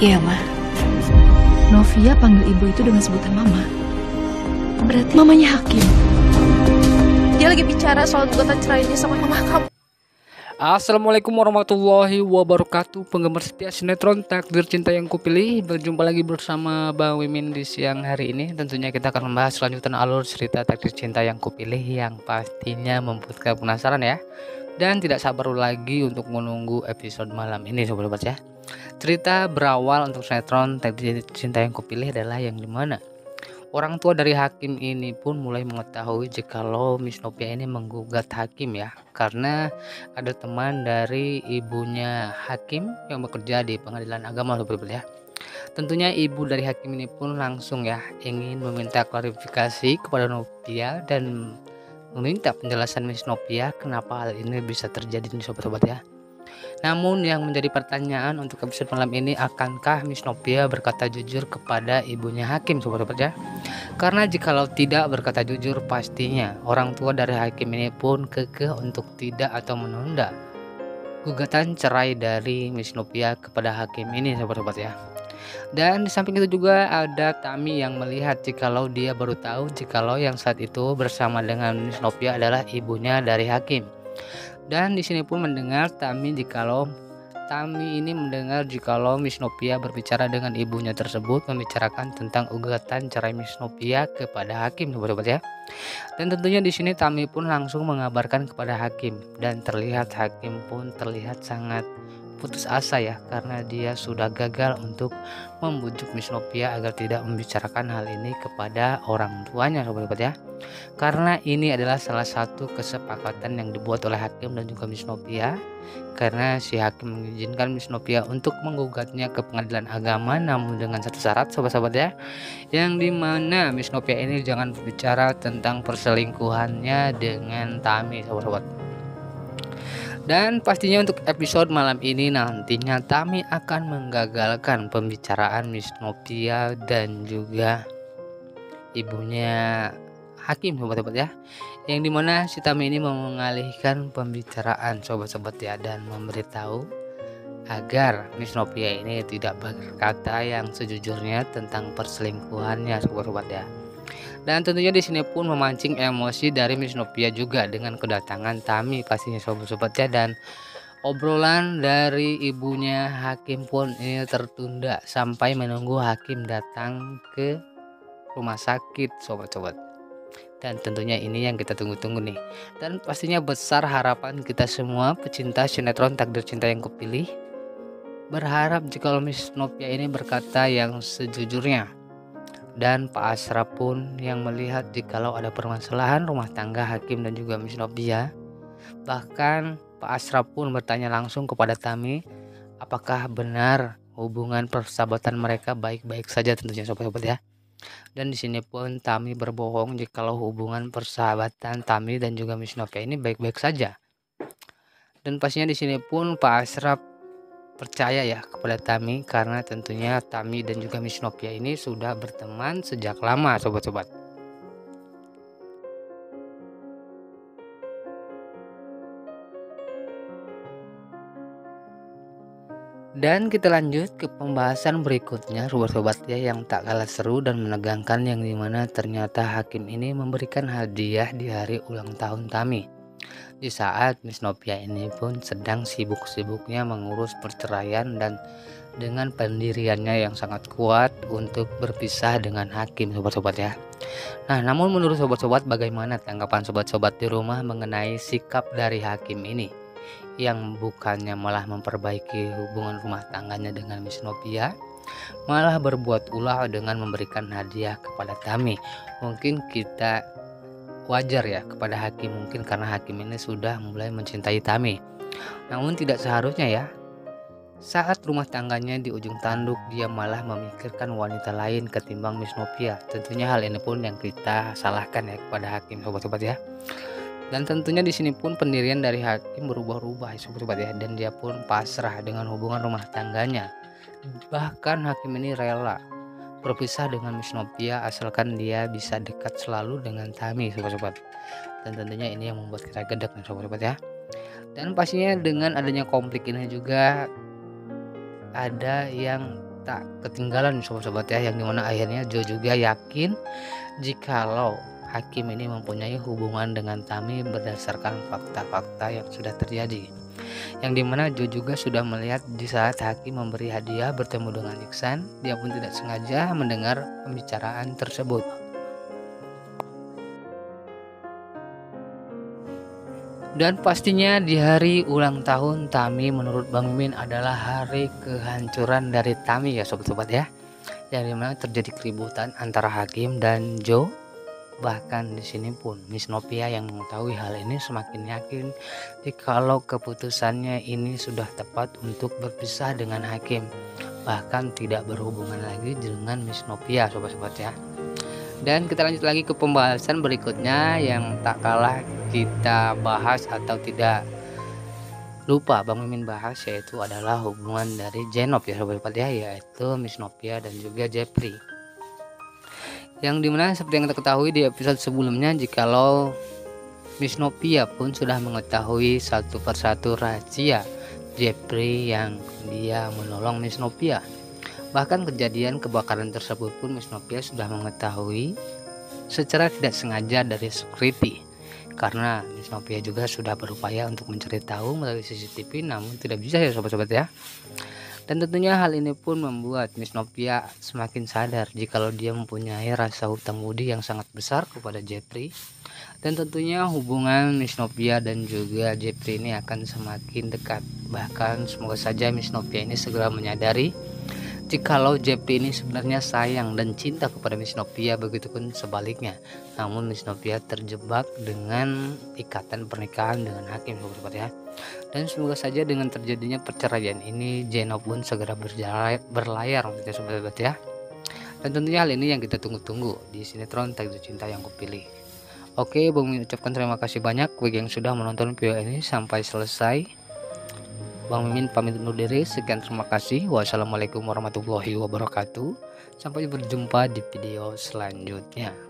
Iya, Ma. Novia panggil ibu itu dengan sebutan Mama. Berarti mamanya Hakim. Dia lagi bicara soal gugatan cerainya sama mama kamu. Assalamualaikum warahmatullahi wabarakatuh. Penggemar setia sinetron Takdir Cinta Yang Kupilih, berjumpa lagi bersama Bang Wimin di siang hari ini. Tentunya kita akan membahas selanjutan alur cerita Takdir Cinta Yang Kupilih yang pastinya membuat penasaran ya. Dan tidak sabar lagi untuk menunggu episode malam ini sobat-sobat ya. Cerita berawal untuk sinetron Takdir Cinta Yang Kupilih adalah yang dimana orang tua dari Hakim ini pun mulai mengetahui jikalau Miss Novia ini menggugat Hakim ya, karena ada teman dari ibunya Hakim yang bekerja di pengadilan agama ya. Tentunya ibu dari Hakim ini pun langsung ya ingin meminta klarifikasi kepada Novia dan meminta penjelasan Miss Novia kenapa hal ini bisa terjadi nih sobat-sobat ya. Namun yang menjadi pertanyaan untuk episode malam ini, akankah Miss Novia berkata jujur kepada ibunya Hakim sobat-sobat ya? Karena jikalau tidak berkata jujur, pastinya orang tua dari Hakim ini pun kekeh untuk tidak atau menunda gugatan cerai dari Miss Novia kepada Hakim ini sobat-sobat ya. Dan di samping itu juga ada Tami yang melihat jikalau dia baru tahu jikalau yang saat itu bersama dengan Miss Novia adalah ibunya dari Hakim. Dan di sini pun mendengar Tami ini mendengar jikalau Miss Novia berbicara dengan ibunya tersebut membicarakan tentang gugatan cerai Miss Novia kepada Hakim sobat-sobat ya. Dan tentunya di sini Tami pun langsung mengabarkan kepada Hakim dan terlihat Hakim pun terlihat sangat putus asa ya, karena dia sudah gagal untuk membujuk Miss Novia agar tidak membicarakan hal ini kepada orang tuanya sobat-sobat ya. Karena ini adalah salah satu kesepakatan yang dibuat oleh Hakim dan juga Miss Novia, karena si Hakim mengizinkan Miss Novia untuk menggugatnya ke pengadilan agama, namun dengan satu syarat sobat-sobat ya, yang dimana Miss Novia ini jangan berbicara tentang perselingkuhannya dengan Tami sobat-sobat. Dan pastinya untuk episode malam ini nantinya Tami akan menggagalkan pembicaraan Miss Novia dan juga ibunya Hakim sobat-sobat ya, yang dimana si Tami ini mau mengalihkan pembicaraan sobat-sobat ya, dan memberitahu agar Miss Novia ini tidak berkata yang sejujurnya tentang perselingkuhannya sobat-sobat ya. Dan tentunya di sini pun memancing emosi dari Miss Novia juga dengan kedatangan Tami pastinya sobat-sobat ya, dan obrolan dari ibunya Hakim pun ini tertunda sampai menunggu Hakim datang ke rumah sakit sobat-sobat. Dan tentunya ini yang kita tunggu-tunggu nih. Dan pastinya besar harapan kita semua pecinta sinetron Takdir Cinta Yang Kupilih, berharap jika Miss Novia ini berkata yang sejujurnya. Dan Pak Asraf pun yang melihat jikalau ada permasalahan rumah tangga Hakim dan juga Miss Novia. Bahkan Pak Asraf pun bertanya langsung kepada Tami, apakah benar hubungan persahabatan mereka baik-baik saja tentunya sobat-sobat ya. Dan di sini pun Tami berbohong jikalau hubungan persahabatan Tami dan juga Miss Novia ini baik-baik saja. Dan pastinya di sini pun Pak Asraf percaya ya kepada Tami, karena tentunya Tami dan juga Miss Novia ini sudah berteman sejak lama sobat-sobat. Dan kita lanjut ke pembahasan berikutnya sobat-sobat ya, yang tak kalah seru dan menegangkan, yang dimana ternyata Hakim ini memberikan hadiah di hari ulang tahun Tami. Di saat Miss Novia ini pun sedang sibuk-sibuknya mengurus perceraian dan dengan pendiriannya yang sangat kuat untuk berpisah dengan Hakim sobat-sobat ya. Nah, namun menurut sobat-sobat, bagaimana tanggapan sobat-sobat di rumah mengenai sikap dari Hakim ini, yang bukannya malah memperbaiki hubungan rumah tangganya dengan Miss Novia, malah berbuat ulah dengan memberikan hadiah kepada Tami. Mungkin kita wajar ya kepada Hakim, mungkin karena Hakim ini sudah mulai mencintai Tami. Namun tidak seharusnya ya, saat rumah tangganya di ujung tanduk dia malah memikirkan wanita lain ketimbang Miss Novia. Tentunya hal ini pun yang kita salahkan ya kepada Hakim sobat-sobat ya. Dan tentunya di sini pun pendirian dari Hakim berubah-ubah sobat-sobat ya, dan dia pun pasrah dengan hubungan rumah tangganya. Bahkan Hakim ini rela berpisah dengan Miss Novia asalkan dia bisa dekat selalu dengan Tami sobat-sobat. Dan tentunya ini yang membuat kita gedek nih sobat-sobat ya. Dan pastinya dengan adanya konflik ini juga ada yang tak ketinggalan sobat-sobat ya, yang dimana akhirnya Joe juga yakin jikalau hakim ini mempunyai hubungan dengan Tami berdasarkan fakta-fakta yang sudah terjadi, yang dimana Joe juga sudah melihat di saat hakim memberi hadiah bertemu dengan Iksan, dia pun tidak sengaja mendengar pembicaraan tersebut. Dan pastinya di hari ulang tahun Tami menurut Bang Mimin adalah hari kehancuran dari Tami ya sobat-sobat ya, yang dimana terjadi keributan antara hakim dan Joe. Bahkan di sini pun Miss Novia yang mengetahui hal ini semakin yakin jikalau keputusannya ini sudah tepat untuk berpisah dengan hakim, bahkan tidak berhubungan lagi dengan Miss Novia sobat-sobat ya. Dan kita lanjut lagi ke pembahasan berikutnya yang tak kalah kita bahas atau tidak lupa Bang Mimin bahas, yaitu adalah hubungan dari Jenop ya sobat-sobat ya, yaitu Miss Novia dan juga Jeffrey. Yang dimana seperti yang kita ketahui di episode sebelumnya, jikalau Miss Novia pun sudah mengetahui satu persatu rahasia Jeffrey yang dia menolong Miss Novia. Bahkan kejadian kebakaran tersebut pun Miss Novia sudah mengetahui secara tidak sengaja dari security, karena Miss Novia juga sudah berupaya untuk mencari tahu melalui CCTV, namun tidak bisa ya sobat-sobat ya. Dan tentunya hal ini pun membuat Miss Novia semakin sadar jikalau dia mempunyai rasa hutang budi yang sangat besar kepada Jeffrey. Dan tentunya hubungan Miss Novia dan juga Jeffrey ini akan semakin dekat. Bahkan semoga saja Miss Novia ini segera menyadari jikalau Jeffrey ini sebenarnya sayang dan cinta kepada Miss Novia, begitupun sebaliknya. Namun Miss Novia terjebak dengan ikatan pernikahan dengan hakim sobat ya. Dan semoga saja dengan terjadinya perceraian ini Jenop pun segera berlayar sobat ya. Dan tentunya hal ini yang kita tunggu-tunggu di sinetron Takdir Cinta Yang Kupilih. Oke, Bang Mimin ucapkan terima kasih banyak bagi yang sudah menonton video ini sampai selesai. Bang Mimin pamit undur diri, sekian terima kasih. Wassalamualaikum warahmatullahi wabarakatuh. Sampai berjumpa di video selanjutnya.